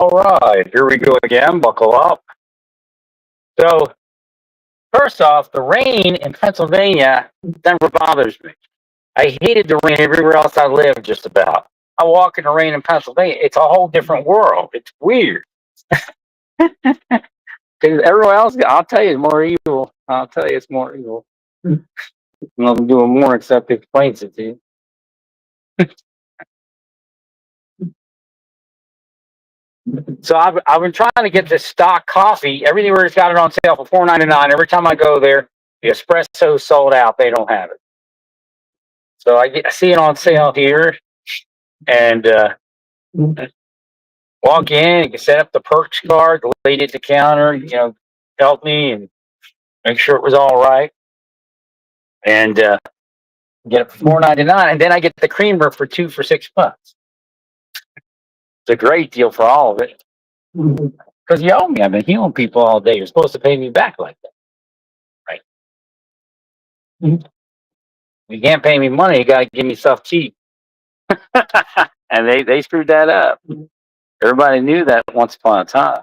All right, here we go again. Buckle up. So, first off, the rain in Pennsylvania never bothers me. I hated the rain everywhere else I lived, just about. I walk in the rain in Pennsylvania, it's a whole different world. It's weird. Because everywhere else, I'll tell you, it's more evil. I'll tell you, it's more evil. Nothing doing more except explains it to you. So I've been trying to get this stock coffee. Everywhere's got it on sale for $4.99. Every time I go there, the espresso sold out. They don't have it. So I see it on sale here, and walk in. You can set up the perks card. The lady at the counter, helped me and make sure it was all right, and get it for $4.99. And then I get the creamer for two for $6. It's a great deal for all of it. Because you owe me. I've been healing people all day. You're supposed to pay me back like that, right? You can't pay me money. You got to give me stuff cheap. And they screwed that up. Everybody knew that once upon a time.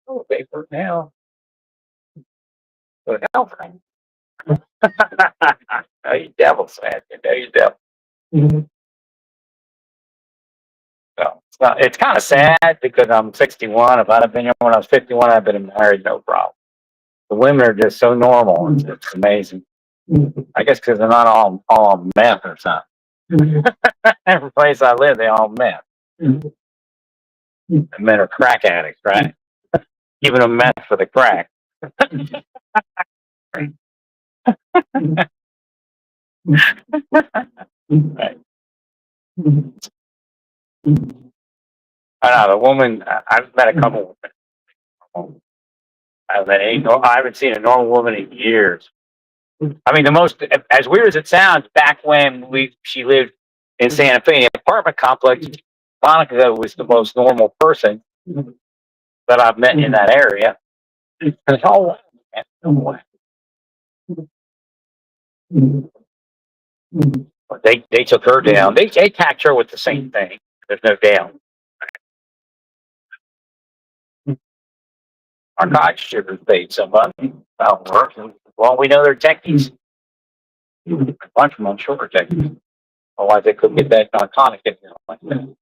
Oh, paper now. What hell? No, you devils, man. You know you devil. So, it's kind of sad because I'm 61. If I'd have been here when I was 51, I'd been married, no problem. The women are just so normal. It's amazing. I guess because they're not all meth or something. Every place I live, they all meth. The men are crack addicts, right? Giving them meth for the crack. Right. I know the woman. I've met a couple women. I haven't seen a normal woman in years. I mean, the most, as weird as it sounds, back when she lived in Santa Fe in the apartment complex, Monica was the most normal person that I've met in that area. And it's all they took her down. They attacked her with the same thing. There's no doubt. Our God shippers paid somebody about work. Well, we know they're techies. A bunch of them, I'm sure, are techies. Otherwise, they couldn't get that narcotic in there like that.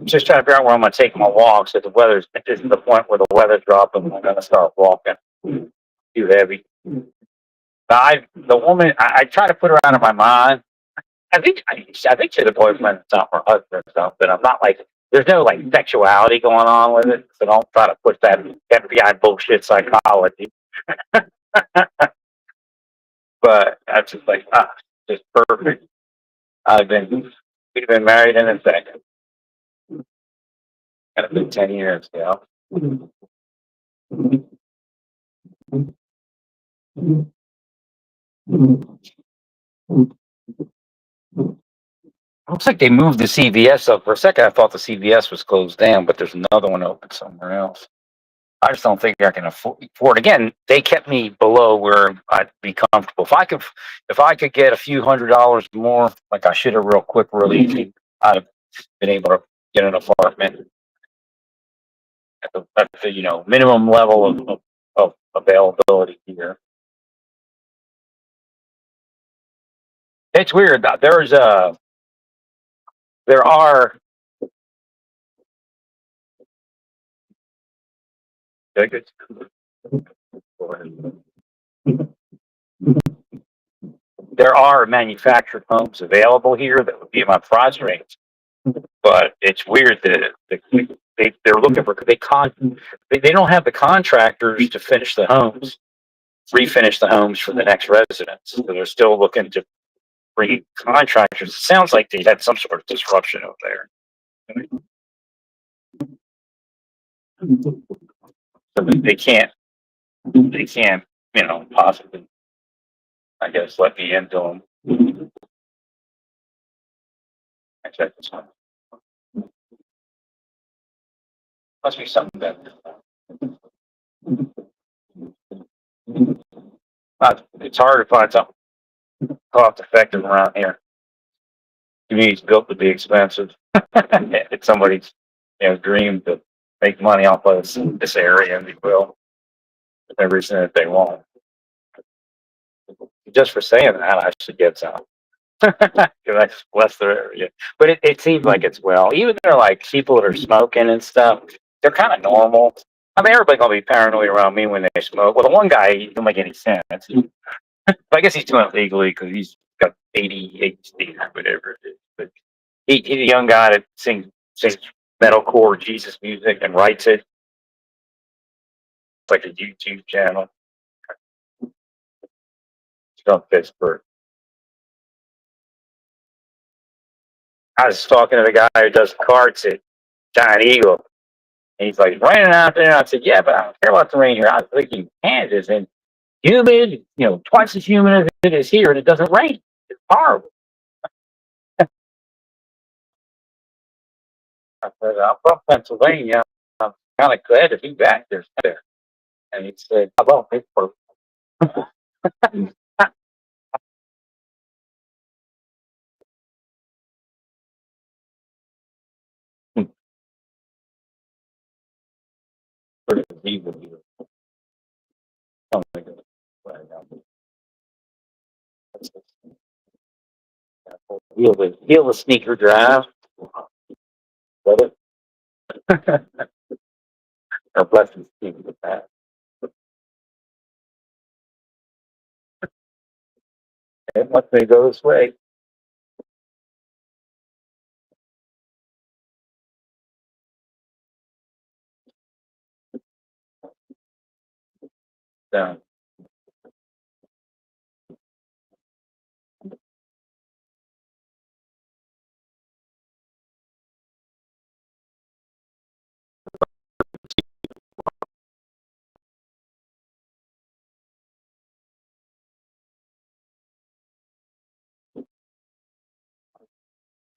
Just trying to figure out where I'm going to take my walks. So the weather's, this is the point where the weather's dropping. I'm going to start walking. Too heavy. The woman, I try to put her out of my mind. I think she's a boyfriend or something, or husband or something. I'm not like, there's no like sexuality going on with it. So don't try to push that FBI bullshit psychology. But I'm just like, just perfect. We've been married in a second. And it's been 10 years, Looks like they moved the CVS up. For a second, I thought the CVS was closed down, but there's another one open somewhere else. I just don't think I can afford. Again, they kept me below where I'd be comfortable. If I could get a few $100s more, like I should have, real quick, real easy, I'd have been able to get an apartment at the minimum level of availability here. It's weird. There are there are manufactured homes available here that would be my price range, but it's weird that they're looking for they don't have the contractors to finish the homes, refinish the homes for the next residents. So they're still looking to bring contractors. It sounds like they had some sort of disruption over there. So they can't, possibly, I guess, let me into them. I check this one. Must be something better. It's hard to find something cost effective around here. Community's built to be expensive. It's somebody's, dream to make money off of this area, and they will with everything that they want. Just for saying that, I should get some. Because I just bless their area. But it seems like it's well. Even they're like people that are smoking and stuff, they're kind of normal. I mean, everybody's gonna be paranoid around me when they smoke. Well, the one guy, he don't make any sense. But I guess he's doing it legally because he's got ADHD or whatever it is. But he's a young guy that sings metalcore Jesus music and writes it. It's like a YouTube channel. It's from Pittsburgh. I was talking to the guy who does carts at Giant Eagle. And he's like, raining out there. And I said, yeah, but I don't care about the rain here. I was thinking Kansas and humid, twice as humid as it is here, and it doesn't rain. It's horrible. I said, I'm from Pennsylvania. I'm kind of glad to be back there. And he said, how about Pittsburgh? He'll the sneaker drive. But or blessings with that. It must may go this way. So,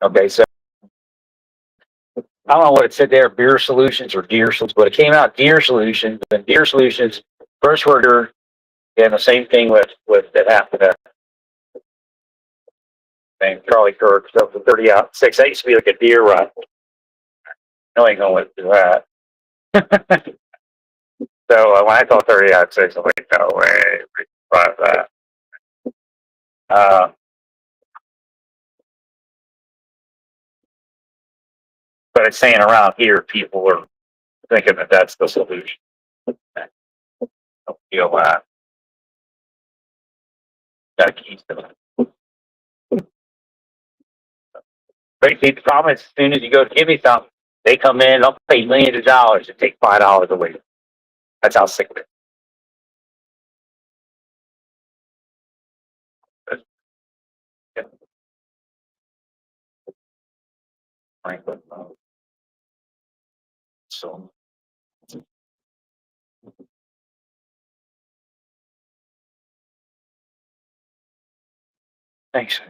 okay, so I don't know what it said there, Beer Solutions or Gear Solutions, but it came out Gear Solutions, and Gear Solutions first order, and the same thing with that after that. Named Charlie Kirk, so for 30 out 6. That used to be like a deer run. No, I ain't gonna let do that. So when I saw 30 out 6, I'm like, no way, about that. But it's saying around here, people are thinking that that's the solution. I don't feel that. Got keys to it. But see, the problem is, as soon as you go to give me something, they come in, they'll pay millions of dollars and take $5 away. That's how sick of it. Franklin. So thanks.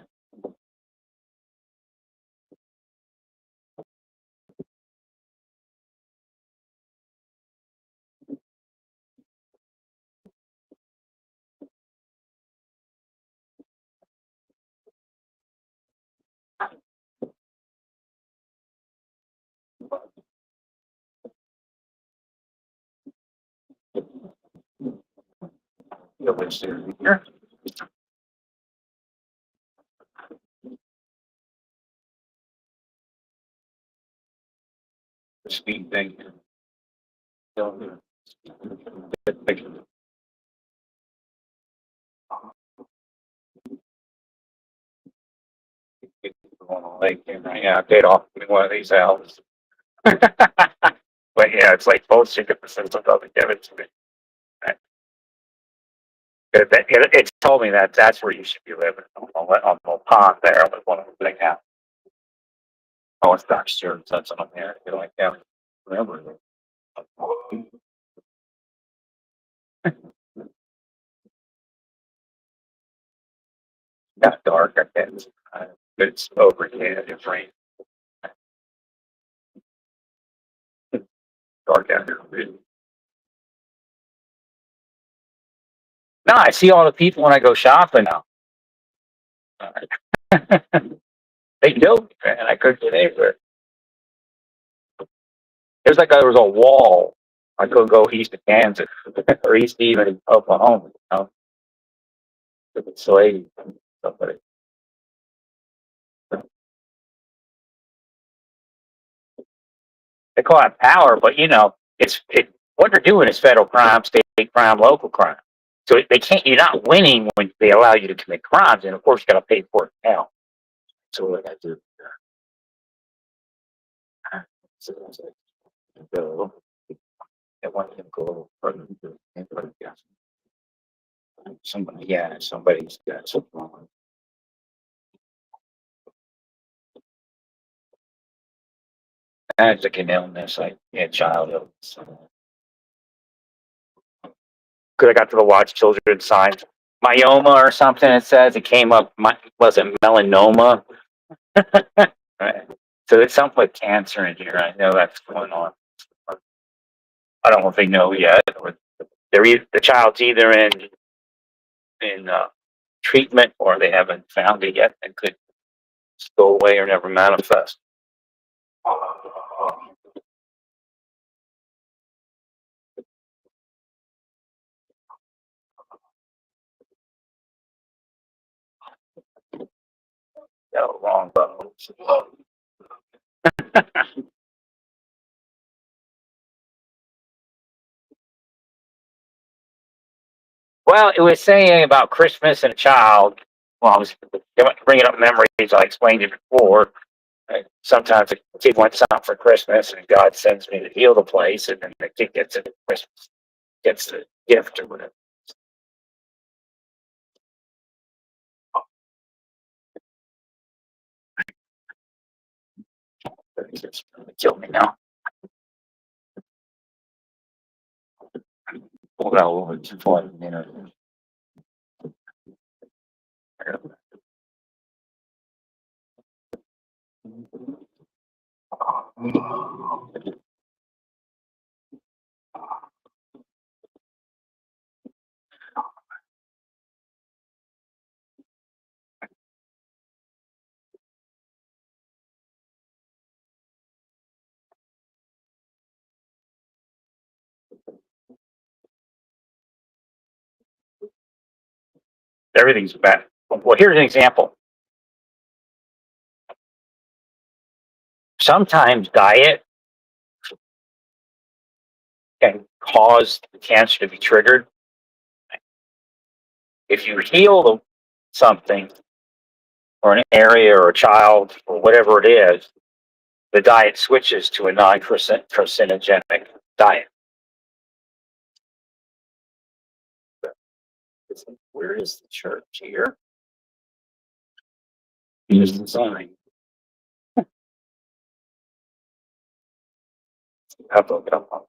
Here. The speed thing. Like, yeah, I paid off one of these houses. But yeah, it's like bullshit if the system doesn't give it to me. It's told me that that's where you should be living on the pond there with one of the big houses. Oh, it's not sure. That's on there. You like that? Remember? Got dark. I can't. It's overhead. It's rain. Dark out here. No, I see all the people when I go shopping now. They do, and I couldn't get anywhere. There was a wall. I couldn't go east of Kansas or east even Oklahoma. It's lady, somebody. They call it power, but what they're doing is federal crime, state crime, local crime. So they can't. You're not winning when they allow you to commit crimes, and of course you got to pay for it now. So what I do. So go. I want him to go a little further. Somebody's got something wrong. That's like an illness, like child illness. Because I got to the watch children sign myoma or something. It says it came up. Was it melanoma? Right. So it's something with cancer in here. I know that's going on. I don't know if they know yet, or the child's either in treatment or they haven't found it yet and could go away or never manifest. No, wrong button. Well, it was saying about Christmas and a child. Well, I was bringing up memories. I explained it before. Sometimes a kid wants something for Christmas, and God sends me to heal the place, and then the kid gets it at Christmas, gets the gift or whatever. It's gonna kill me now. Pull it out a little bit too far, Everything's bad. Well, here's an example. Sometimes diet can cause the cancer to be triggered. If you heal something or an area or a child or whatever it is, the diet switches to a non-carcinogenic diet. Where is the church here? Here's the sign. Up, up, up, up.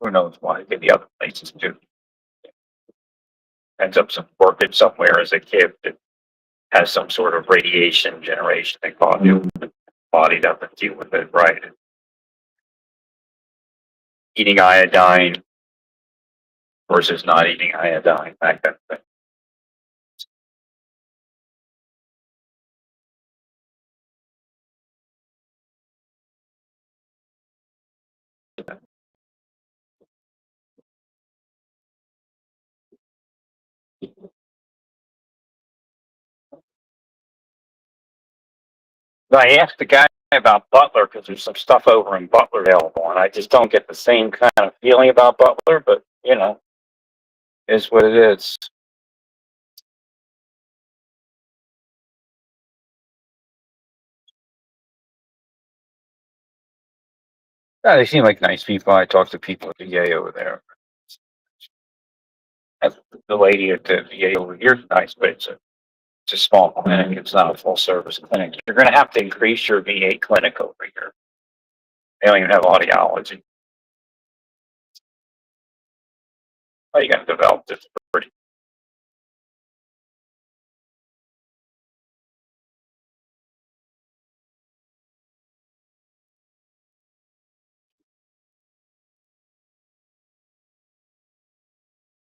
Who knows why? Maybe other places too. Ends up working somewhere as a kid that has some sort of radiation generation. They call it the body doesn't deal with it right. Eating iodine versus not eating iodine, that kind of thing. I asked the guy about Butler because there's some stuff over in Butler available, and I just don't get the same kind of feeling about Butler, but is what it is. Yeah, they seem like nice people. I talk to people at the VA over there. The lady at the VA over here is nice, but it's a small clinic. It's not a full service clinic. You're going to have to increase your VA clinic over here. They don't even have audiology. How you gonna develop this pretty?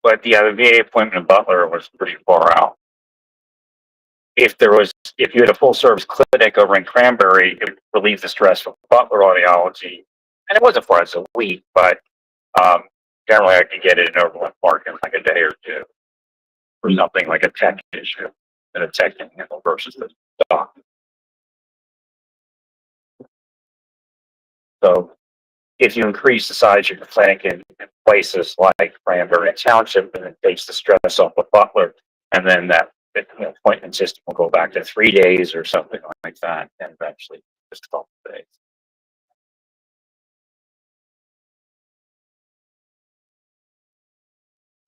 But yeah, the VA appointment in Butler was pretty far out. If you had a full service clinic over in Cranberry, it would relieve the stress from Butler audiology. And it wasn't far, it's a week, but um, generally I could get it in Overland Park in like a day or two for something like a tech issue that a tech can handle versus the doc. So if you increase the size of your clinic in places like Cranberry Township, and it takes the stress off of Butler, and then that appointment system will go back to 3 days or something like that, and eventually just a couple of days.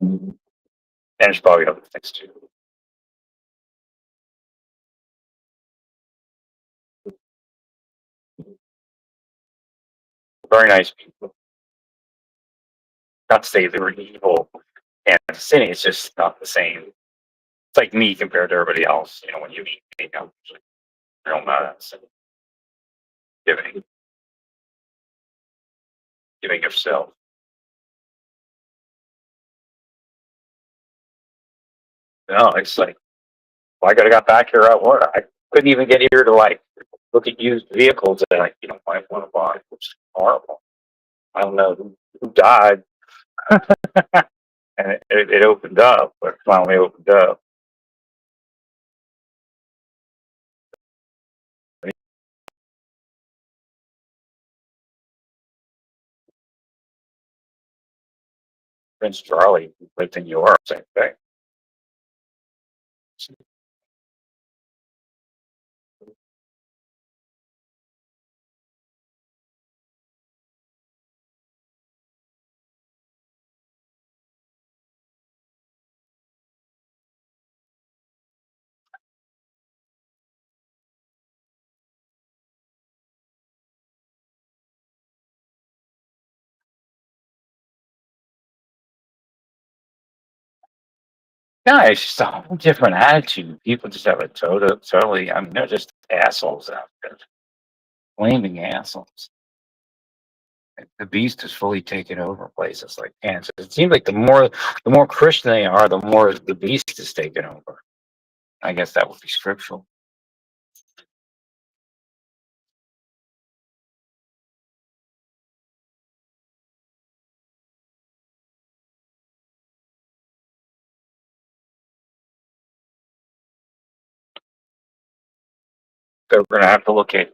And there's probably other things too. Very nice people. Not to say they were evil and City, it's just not the same. It's like me compared to everybody else. When you meet me, I'm usually real nuts and giving, giving yourself. No, it's like, well, I could have got back here at work. I couldn't even get here to like look at used vehicles that I, might want to buy, which is horrible. I don't know who died, and it opened up, but finally opened up. Prince Charlie lived in New York, same thing. Yeah, it's just a whole different attitude. People just have a totally. I mean, they're just assholes out there, flaming assholes. The beast is fully taken over places like Kansas. It seems like the more Christian they are, the more the beast is taken over. I guess that would be scriptural. So we're gonna have to look at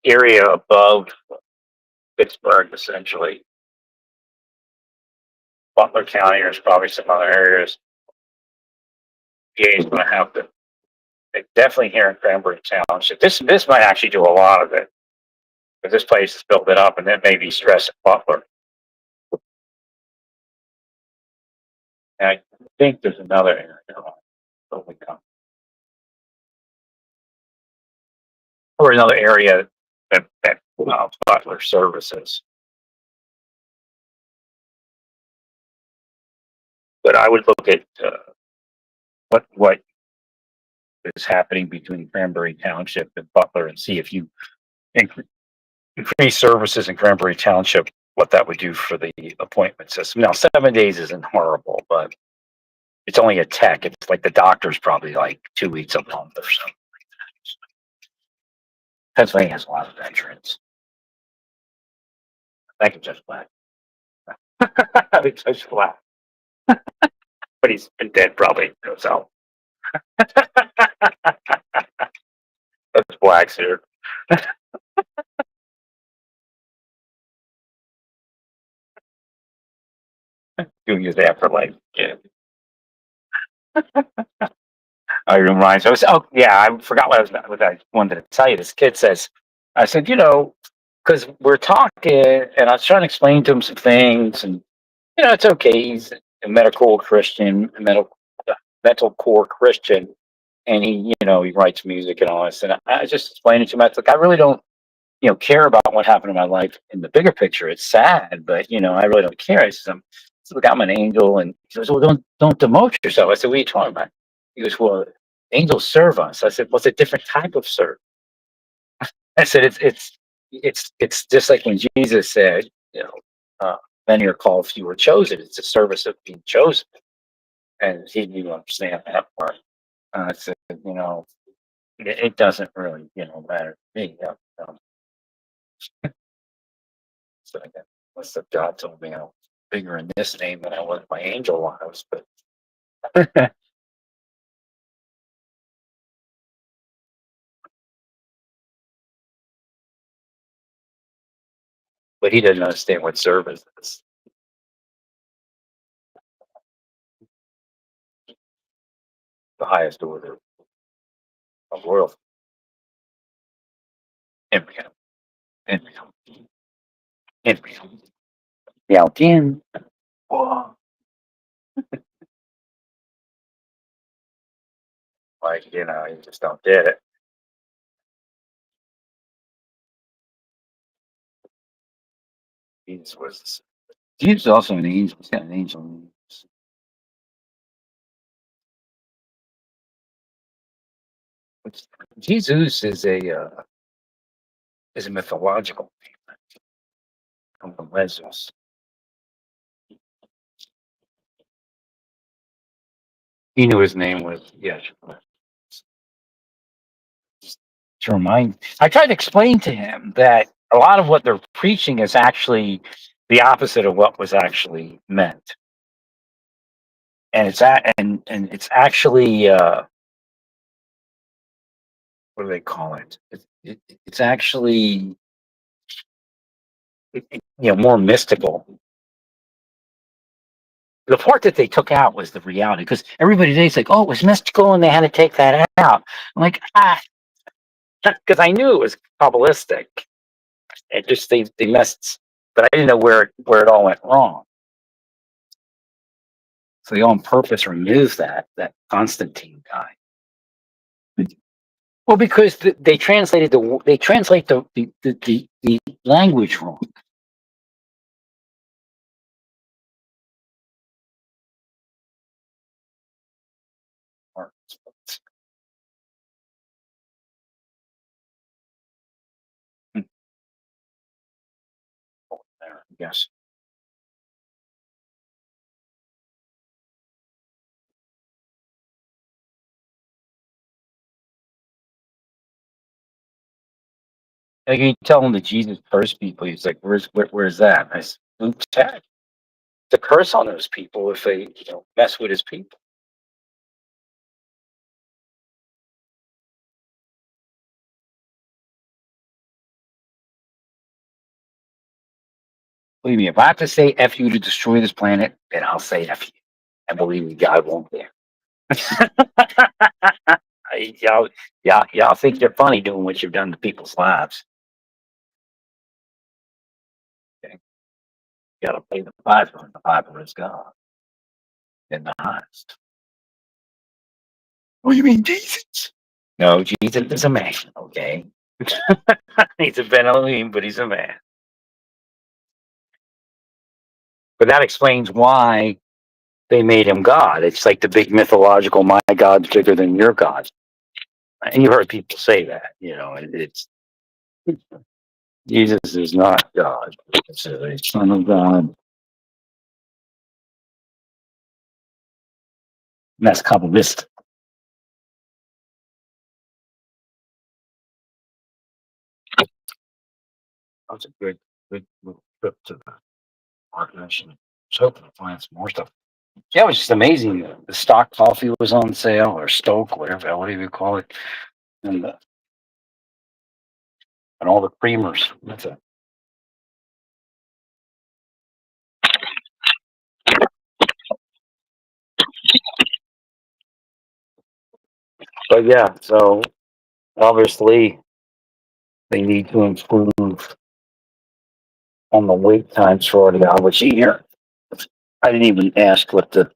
area above Pittsburgh, essentially. Butler County, there's probably some other areas. PA is gonna have to. Definitely here in Cranberry Township. This might actually do a lot of it. But this place is built it up, and then maybe stress Butler. And I think there's another area or another area that Butler services. But I would look at what is happening between Cranberry Township and Butler and see if you increase services in Cranberry Township, what that would do for the appointment system. Now, 7 days isn't horrible, but it's only a tech. It's like the doctor's probably like 2 weeks a month or something. Pennsylvania has a lot of veterans. Thank you, Judge Black. Judge Black. But he's been dead probably himself. That's Black's here. Doing his afterlife. Yeah. I reminds. Oh yeah, I forgot what I wanted to tell you. This kid says, I said, because we're talking, and I was trying to explain to him some things, and it's okay. He's a medical Christian, mental core Christian, and he writes music and all this. And I just explained it to him. I was like, I really don't, care about what happened in my life in the bigger picture. It's sad, but I really don't care. I said, So look, I'm an angel. And he goes, well, don't demote yourself. I said, what are you talking about? He goes, well, angels serve us. I said, well, it's a different type of serve. I said, it's just like when Jesus said, uh, many are called, few are chosen. It's a service of being chosen. And he didn't understand that part. I said, it doesn't really, matter to me. So I got, what's the God told me I was bigger in this name than I was my angel lives, but but he didn't understand what service is. The highest order of royalty. Embryo. Embryo. Embryo. Yeah, again. Whoa. Like, you just don't get it. Jesus also an angel. He's got an angel. Jesus is a mythological name from Lesbos. He knew his name was Yeshua. To remind, I tried to explain to him that a lot of what they're preaching is actually the opposite of what was actually meant, and it's actually what do they call it? It's actually more mystical. The part that they took out was the reality, because everybody today's like, oh, it was mystical, and they had to take that out. I'm like, because I knew it was kabbalistic. It just they messed, but I didn't know where it all went wrong. So they on purpose removed that Constantine guy. Well, because they translate the language wrong. There, yes. Like you tell him that Jesus cursed people, he's like, where's that? I said, Luke 10. To curse on those people if they mess with his people. Believe me, if I have to say F you to destroy this planet, then I'll say F you. And believe me, God won't care. Y'all think you're funny doing what you've done to people's lives. Okay? You gotta pay the piper, and the piper is God. In the highest. What do you mean, Jesus? No, Jesus is a man, okay? He's a Ben Elohim, but he's a man. But that explains why they made him God. It's like the big mythological, my God's bigger than your God. And you've heard people say that, it's Jesus is not God. It's a son of God. And that's Kabbalistic. That's a good little trip to the Mark Nation. I was hoping to find some more stuff. Yeah, it was just amazing. The stock coffee was on sale, or Stoke, whatever you call it, and and all the creamers. That's it. But yeah, so obviously they need to improve on the wait times for the allergy here. I didn't even ask because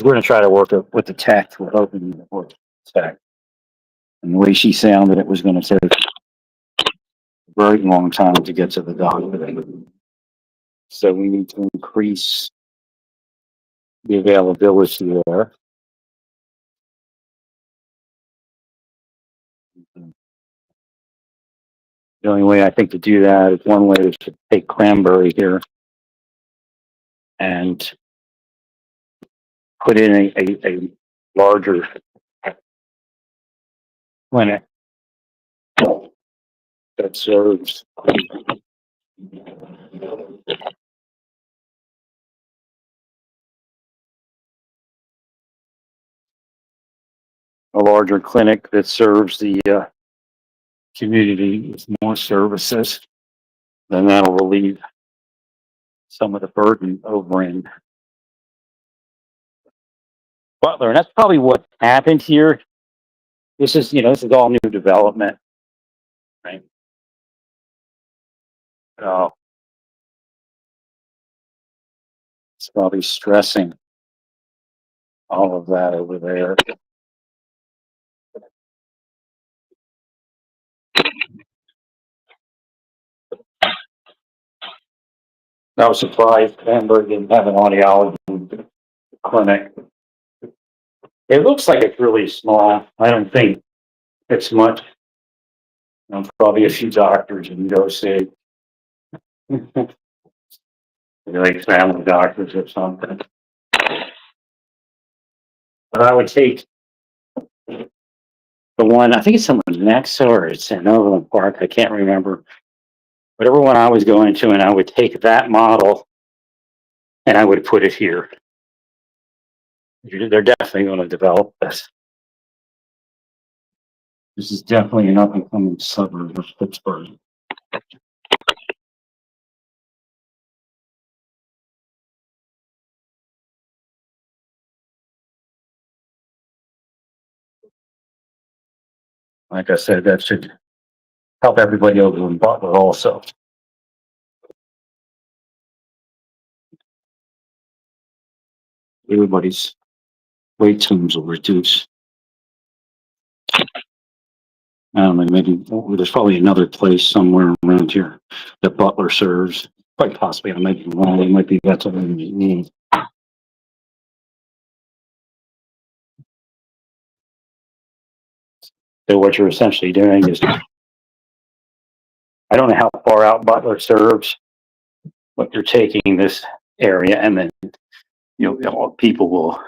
we're going to try to work it with the tech. We're hoping to work with the tech. And the way she sounded, it was going to take a very long time to get to the doctor. So we need to increase the availability there. The only way I think to do that is one way is to take Cranberry here and put in a larger clinic that serves a larger clinic that serves the community with more services. Then that'll relieve some of the burden over in Butler. And that's probably what happened here. This is, this is all new development, right? So it's probably stressing all of that over there. I was surprised Hamburg didn't have an audiology clinic. It looks like it's really small. I don't think it's much. Probably a few doctors you can go see. Like family doctors or something. But I would take the one, I think it's someone next or it's in Overland Park. I can't remember. Whatever one I was going to, and I would take that model and I would put it here. They're definitely going to develop this. This is definitely an up and coming suburb of Pittsburgh. Like I said, that should help everybody over in Butler also. Everybody's wait times will reduce. I don't know, maybe there's probably another place somewhere around here that Butler serves. Quite possibly, I might be wrong. It might be that's what we need. So what you're essentially doing is, I don't know how far out Butler serves, but you're taking this area and then, people will,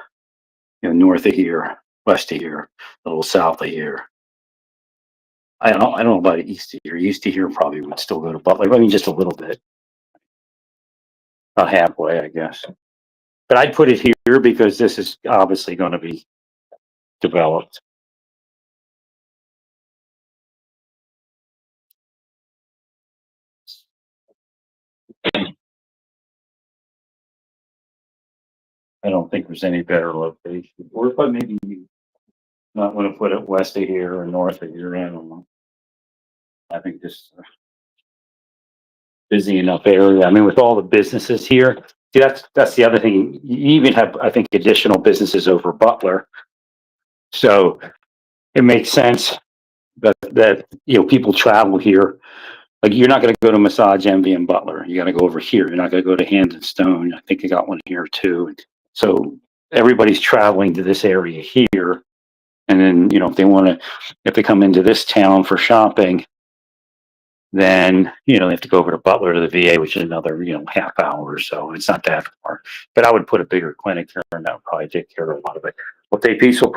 north of here, west of here, a little south of here. I don't know about east of here. East of here probably would still go to Butler. I mean, just a little bit. About halfway, I guess. But I'd put it here because this is obviously going to be developed. I don't think there's any better location. Or if I maybe not want to put it west of here or north of here, I don't know. I think this busy enough area. I mean, with all the businesses here, see, that's the other thing. You even have, I think, additional businesses over Butler. So it makes sense that people travel here. Like you're not going to go to Massage Envy in Butler. You got to go over here. You're not going to go to Hand and Stone. I think they got one here too. So everybody's traveling to this area here. And then, if they come into this town for shopping, then, they have to go over to Butler to the VA, which is another, half hour or so. It's not that far. But I would put a bigger clinic here and that would probably take care of a lot of it. Well, Dave Peace will